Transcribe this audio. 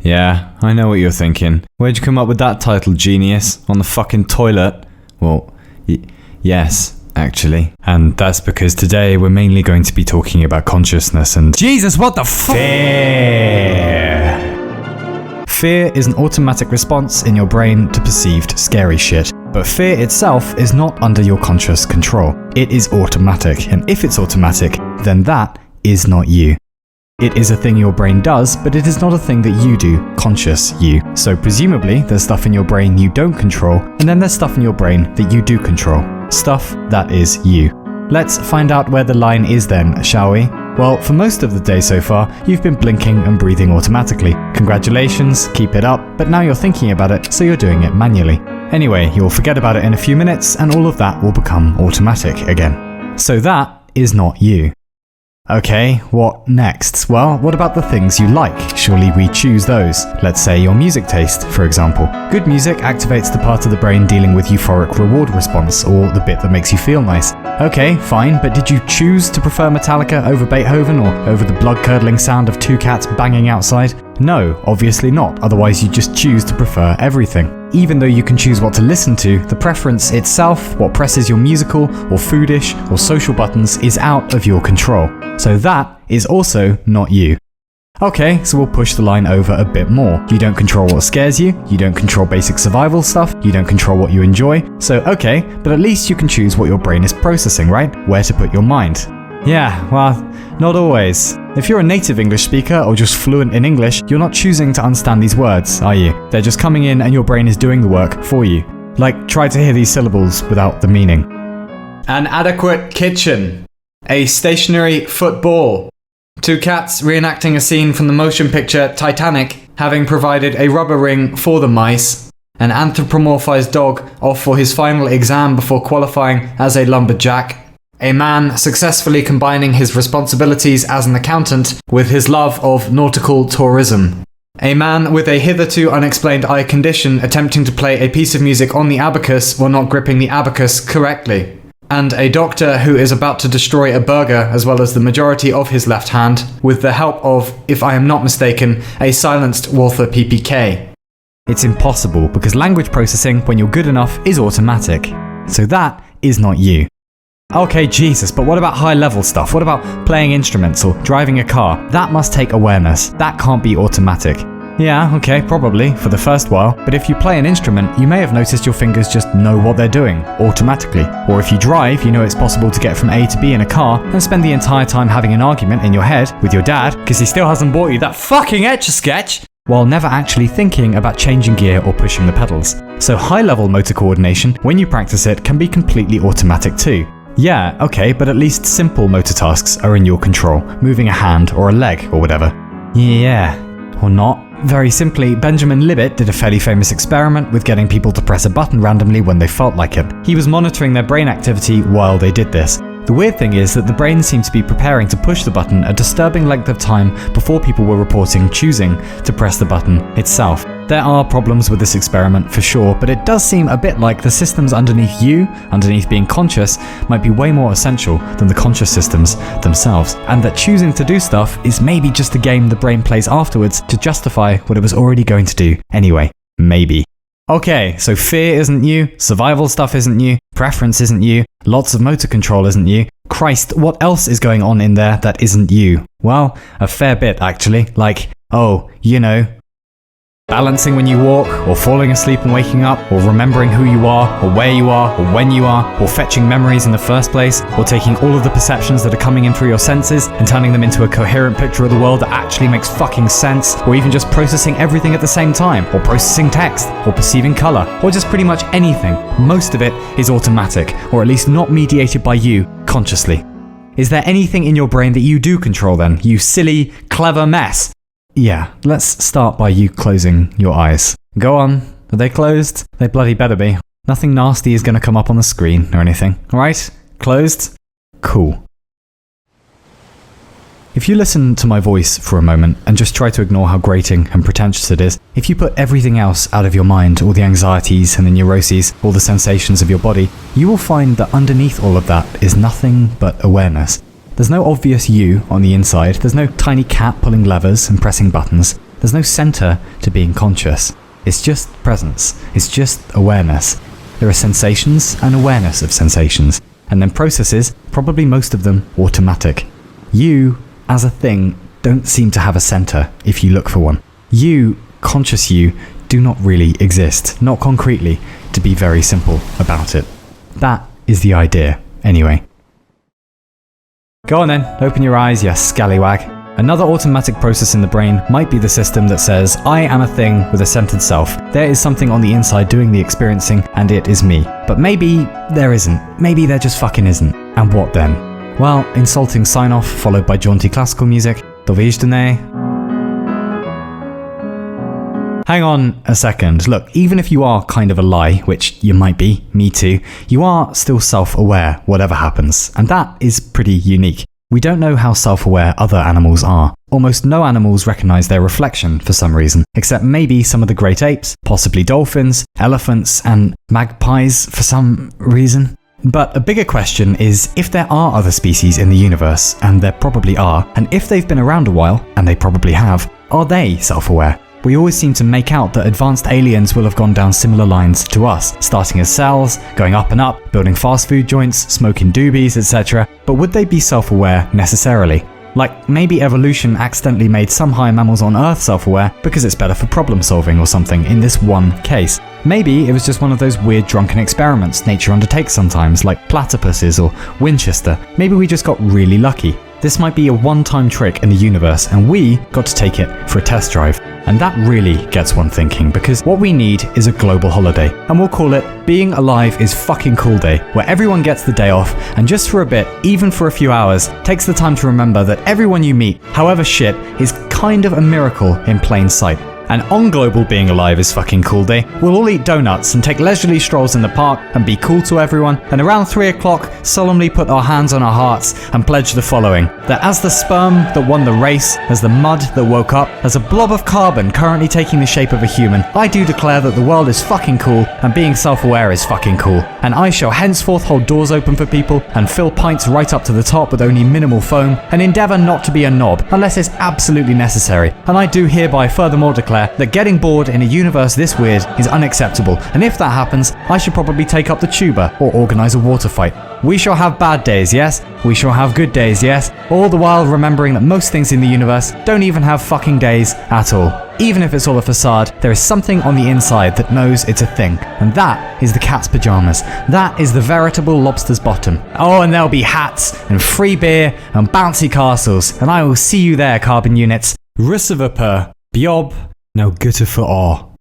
Yeah, I know what you're thinking. Where'd you come up with that title, genius? On the fucking toilet? Well, yes, actually. And that's because today we're mainly going to be talking about consciousness and... Jesus, what the fuck? Fear! Fear is an automatic response in your brain to perceived scary shit. But fear itself is not under your conscious control. It is automatic, and if it's automatic, then that is not you. It is a thing your brain does, but it is not a thing that you do, conscious you. So presumably, there's stuff in your brain you don't control, and then there's stuff in your brain that you do control. Stuff that is you. Let's find out where the line is then, shall we? Well, for most of the day so far, you've been blinking and breathing automatically. Congratulations, keep it up, but now you're thinking about it, so you're doing it manually. Anyway, you'll forget about it in a few minutes, and all of that will become automatic again. So that is not you. Okay, what next? Well, what about the things you like? Surely we choose those. Let's say your music taste, for example. Good music activates the part of the brain dealing with euphoric reward response, or the bit that makes you feel nice. Okay, fine, but did you choose to prefer Metallica over Beethoven, or over the blood-curdling sound of two cats banging outside? No, obviously not, otherwise you just choose to prefer everything. Even though you can choose what to listen to, the preference itself, what presses your musical, or foodish, or social buttons, is out of your control. So that is also not you. Okay, so we'll push the line over a bit more. You don't control what scares you, you don't control basic survival stuff, you don't control what you enjoy. So okay, but at least you can choose what your brain is processing, right? Where to put your mind. Yeah, well, not always. If you're a native English speaker or just fluent in English, you're not choosing to understand these words, are you? They're just coming in and your brain is doing the work for you. Like, try to hear these syllables without the meaning. An adequate kitchen. A stationary football. Two cats reenacting a scene from the motion picture Titanic, having provided a rubber ring for the mice. An anthropomorphized dog off for his final exam before qualifying as a lumberjack. A man successfully combining his responsibilities as an accountant with his love of nautical tourism. A man with a hitherto unexplained eye condition attempting to play a piece of music on the abacus while not gripping the abacus correctly. And a doctor who is about to destroy a burger as well as the majority of his left hand with the help of, if I am not mistaken, a silenced Walther PPK. It's impossible because language processing, when you're good enough, is automatic. So that is not you. Okay, Jesus, but what about high-level stuff? What about playing instruments or driving a car? That must take awareness. That can't be automatic. Yeah, okay, probably, for the first while. But if you play an instrument, you may have noticed your fingers just know what they're doing, automatically. Or if you drive, you know it's possible to get from A to B in a car and spend the entire time having an argument in your head with your dad because he still hasn't bought you that fucking Etch-a-Sketch, while never actually thinking about changing gear or pushing the pedals. So high-level motor coordination, when you practice it, can be completely automatic too. Yeah, okay, but at least simple motor tasks are in your control, moving a hand or a leg or whatever. Yeah, or not. Very simply, Benjamin Libet did a fairly famous experiment with getting people to press a button randomly when they felt like it. He was monitoring their brain activity while they did this. The weird thing is that the brain seemed to be preparing to push the button a disturbing length of time before people were reporting choosing to press the button itself. There are problems with this experiment for sure, but it does seem a bit like the systems underneath you, underneath being conscious, might be way more essential than the conscious systems themselves, and that choosing to do stuff is maybe just a game the brain plays afterwards to justify what it was already going to do anyway. Maybe. Okay, so fear isn't you, survival stuff isn't you, preference isn't you, lots of motor control isn't you. Christ, what else is going on in there that isn't you? Well, a fair bit actually, like, oh, you know, balancing when you walk, or falling asleep and waking up, or remembering who you are, or where you are, or when you are, or fetching memories in the first place, or taking all of the perceptions that are coming in through your senses and turning them into a coherent picture of the world that actually makes fucking sense, or even just processing everything at the same time, or processing text, or perceiving color, or just pretty much anything. Most of it is automatic, or at least not mediated by you consciously. Is there anything in your brain that you do control then, you silly, clever mess? Yeah, let's start by you closing your eyes. Go on. Are they closed? They bloody better be. Nothing nasty is going to come up on the screen or anything. Alright? Closed? Cool. If you listen to my voice for a moment and just try to ignore how grating and pretentious it is, if you put everything else out of your mind, all the anxieties and the neuroses, all the sensations of your body, you will find that underneath all of that is nothing but awareness. There's no obvious you on the inside, there's no tiny cat pulling levers and pressing buttons, There's no center to being conscious. It's just presence. It's just awareness. There are sensations and awareness of sensations, and then processes, probably most of them automatic. You, as a thing, don't seem to have a center if you look for one. You, conscious you, do not really exist, not concretely, to be very simple about it. That is the idea, anyway. Go on then, open your eyes, you scallywag. Another automatic process in the brain might be the system that says, I am a thing with a centered self. There is something on the inside doing the experiencing, and it is me. But maybe there isn't. Maybe there just fucking isn't. And what then? Well, insulting sign-off followed by jaunty classical music. To víš, to ne? Hang on a second. Look, even if you are kind of a lie, which you might be, me too, you are still self-aware, whatever happens. And that is pretty unique. We don't know how self-aware other animals are. Almost no animals recognize their reflection for some reason, except maybe some of the great apes, possibly dolphins, elephants, and magpies for some reason. But a bigger question is if there are other species in the universe, and there probably are, and if they've been around a while, and they probably have, are they self-aware? We always seem to make out that advanced aliens will have gone down similar lines to us, starting as cells, going up and up, building fast food joints, smoking doobies, etc. But would they be self-aware necessarily? Like, maybe evolution accidentally made some higher mammals on Earth self-aware because it's better for problem solving or something in this one case. Maybe it was just one of those weird drunken experiments nature undertakes sometimes, like platypuses or Winchester. Maybe we just got really lucky. This might be a one-time trick in the universe and we got to take it for a test drive. And that really gets one thinking, because what we need is a global holiday, and we'll call it Being Alive is Fucking Cool Day, where everyone gets the day off and just for a bit, even for a few hours, takes the time to remember that everyone you meet, however shit, is kind of a miracle in plain sight. And on Global Being Alive is Fucking Cool Day, we'll all eat donuts and take leisurely strolls in the park and be cool to everyone, and around 3 o'clock solemnly put our hands on our hearts and pledge the following: that as the sperm that won the race, as the mud that woke up, as a blob of carbon currently taking the shape of a human, I do declare that the world is fucking cool and being self-aware is fucking cool, and I shall henceforth hold doors open for people and fill pints right up to the top with only minimal foam, and endeavour not to be a knob unless it's absolutely necessary, and I do hereby furthermore declare that getting bored in a universe this weird is unacceptable, and if that happens, I should probably take up the tuba or organise a water fight. We shall have bad days, yes? We shall have good days, yes? All the while remembering that most things in the universe don't even have fucking days at all. Even if it's all a facade, there is something on the inside that knows it's a thing, and that is the cat's pajamas. That is the veritable lobster's bottom. Oh, and there'll be hats, and free beer, and bouncy castles, and I will see you there, carbon units. Russivapur, Bjob, now Gutter for all.